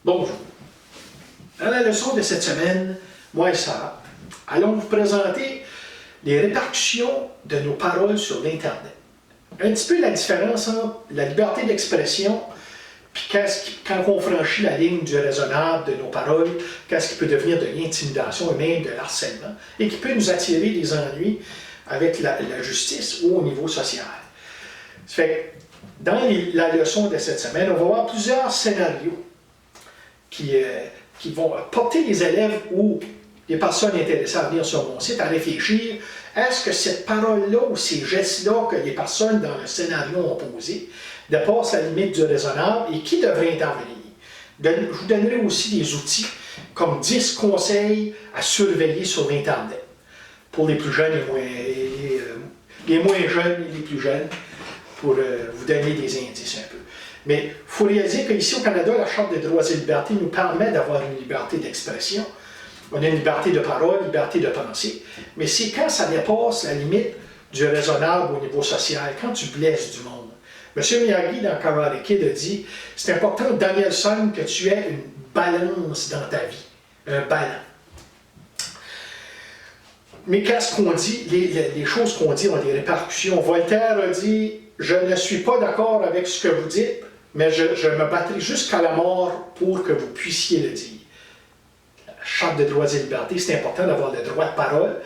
Bonjour. Dans la leçon de cette semaine, moi et Sarah, allons vous présenter les répercussions de nos paroles sur l'Internet. Un petit peu la différence entre la liberté d'expression puis quand on franchit la ligne du raisonnable de nos paroles, qu'est-ce qui peut devenir de l'intimidation et même de l'harcèlement et qui peut nous attirer des ennuis avec la justice ou au niveau social. Ça fait que dans la leçon de cette semaine, on va voir plusieurs scénarios qui vont porter les élèves ou les personnes intéressées à venir sur mon site à réfléchir, est-ce que cette parole-là ou ces gestes-là que les personnes dans le scénario ont posé dépassent la limite du raisonnable et qui devrait intervenir? Je vous donnerai aussi des outils comme 10 conseils à surveiller sur l'Internet pour les plus jeunes et les moins jeunes et les plus jeunes pour vous donner des indices un peu. Mais il faut réaliser qu'ici au Canada, la Charte des droits et libertés nous permet d'avoir une liberté d'expression. On a une liberté de parole, liberté de pensée, mais c'est quand ça dépasse la limite du raisonnable au niveau social, quand tu blesses du monde. M. Miyagi, dans Karate Kid, a dit « C'est important, Daniel-san, que tu aies une balance dans ta vie. Un ballon. » Mais qu'est-ce qu'on dit? Les choses qu'on dit ont des répercussions. Voltaire a dit « Je ne suis pas d'accord avec ce que vous dites, mais je me battrai jusqu'à la mort pour que vous puissiez le dire. » La Charte des droits et libertés, c'est important d'avoir le droit de parole,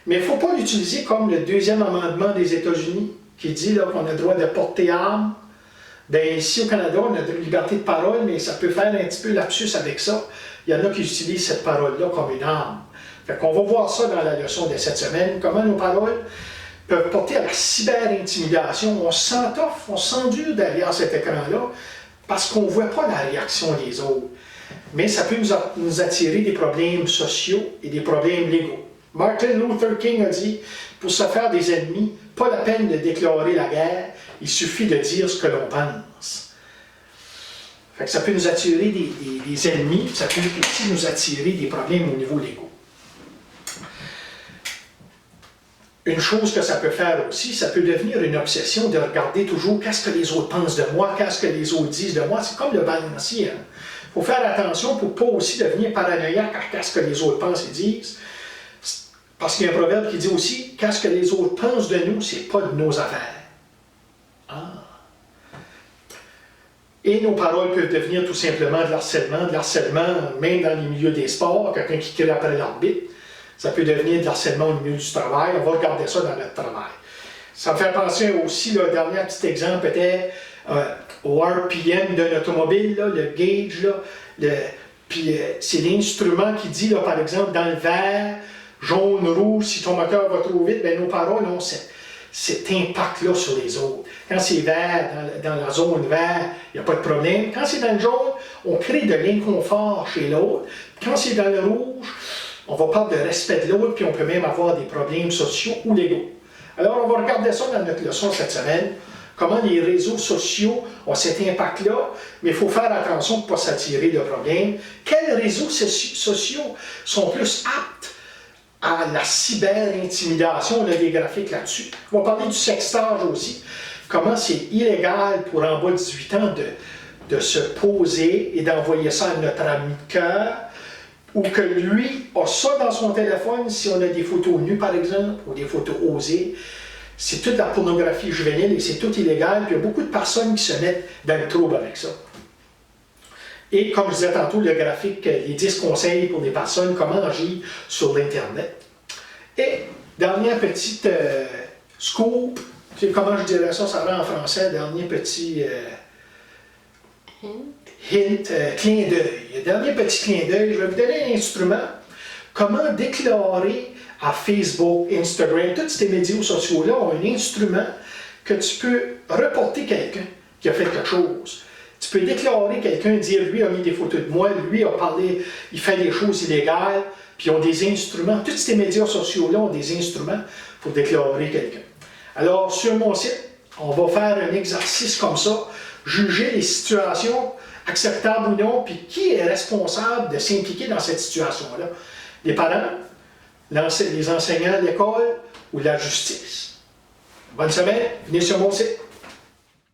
mais il ne faut pas l'utiliser comme le deuxième amendement des États-Unis, qui dit qu'on a le droit de porter arme. Bien, ici au Canada, on a de la liberté de parole, mais ça peut faire un petit peu lapsus avec ça. Il y en a qui utilisent cette parole-là comme une arme. Fait qu'on va voir ça dans la leçon de cette semaine, comment nos paroles peuvent porter à la cyber-intimidation. On s'entorfe, on s'endure derrière cet écran-là parce qu'on ne voit pas la réaction des autres. Mais ça peut nous attirer des problèmes sociaux et des problèmes légaux. Martin Luther King a dit, pour se faire des ennemis, pas la peine de déclarer la guerre, il suffit de dire ce que l'on pense. Fait que ça peut nous attirer des ennemis, ça peut aussi nous attirer des problèmes au niveau légaux. Une chose que ça peut faire aussi, ça peut devenir une obsession de regarder toujours qu'est-ce que les autres pensent de moi, qu'est-ce que les autres disent de moi. C'est comme le balancier. Il faut faire attention pour ne pas aussi devenir paranoïaque à qu'est-ce que les autres pensent et disent. Parce qu'il y a un proverbe qui dit aussi, qu'est-ce que les autres pensent de nous, c'est pas de nos affaires. Ah. Et nos paroles peuvent devenir tout simplement de l'harcèlement même dans les milieux des sports, quelqu'un qui crie après l'arbitre. Ça peut devenir de l'harcèlement au milieu du travail. On va regarder ça dans notre travail. Ça me fait penser aussi, le dernier petit exemple était au RPM d'un automobile, là, le gauge. Là, puis c'est l'instrument qui dit, là, par exemple, dans le vert, jaune, rouge, si ton moteur va trop vite, bien, nos paroles ont cet impact-là sur les autres. Quand c'est vert, dans la zone vert, il n'y a pas de problème. Quand c'est dans le jaune, on crée de l'inconfort chez l'autre. Quand c'est dans le rouge, on va parler de respect de l'autre, puis on peut même avoir des problèmes sociaux ou légaux. Alors, on va regarder ça dans notre leçon cette semaine, comment les réseaux sociaux ont cet impact-là, mais il faut faire attention pour ne pas s'attirer de problèmes. Quels réseaux sociaux sont plus aptes à la cyber-intimidation? On a des graphiques là-dessus. On va parler du sextage aussi, comment c'est illégal pour en bas de 18 ans de se poser et d'envoyer ça à notre ami de cœur, ou que lui a ça dans son téléphone, si on a des photos nues par exemple, ou des photos osées. C'est toute la pornographie juvénile et c'est tout illégal, puis il y a beaucoup de personnes qui se mettent dans le trouble avec ça. Et comme je disais tantôt, le graphique, les 10 conseils pour les personnes, comment agir sur l'Internet. Et dernière petite scoop, comment je dirais ça, ça va en français, dernier petit clin d'œil. Dernier petit clin d'œil, je vais vous donner un instrument. Comment déclarer à Facebook, Instagram, tous ces médias sociaux-là ont un instrument que tu peux reporter quelqu'un qui a fait quelque chose. Tu peux déclarer quelqu'un, dire lui a mis des photos de moi, lui a parlé, il fait des choses illégales, puis ils ont des instruments. Tous ces médias sociaux-là ont des instruments pour déclarer quelqu'un. Alors, sur mon site, on va faire un exercice comme ça, juger les situations acceptables ou non, puis qui est responsable de s'impliquer dans cette situation-là? Les parents, les enseignants de l'école ou la justice? Bonne semaine, venez sur mon site.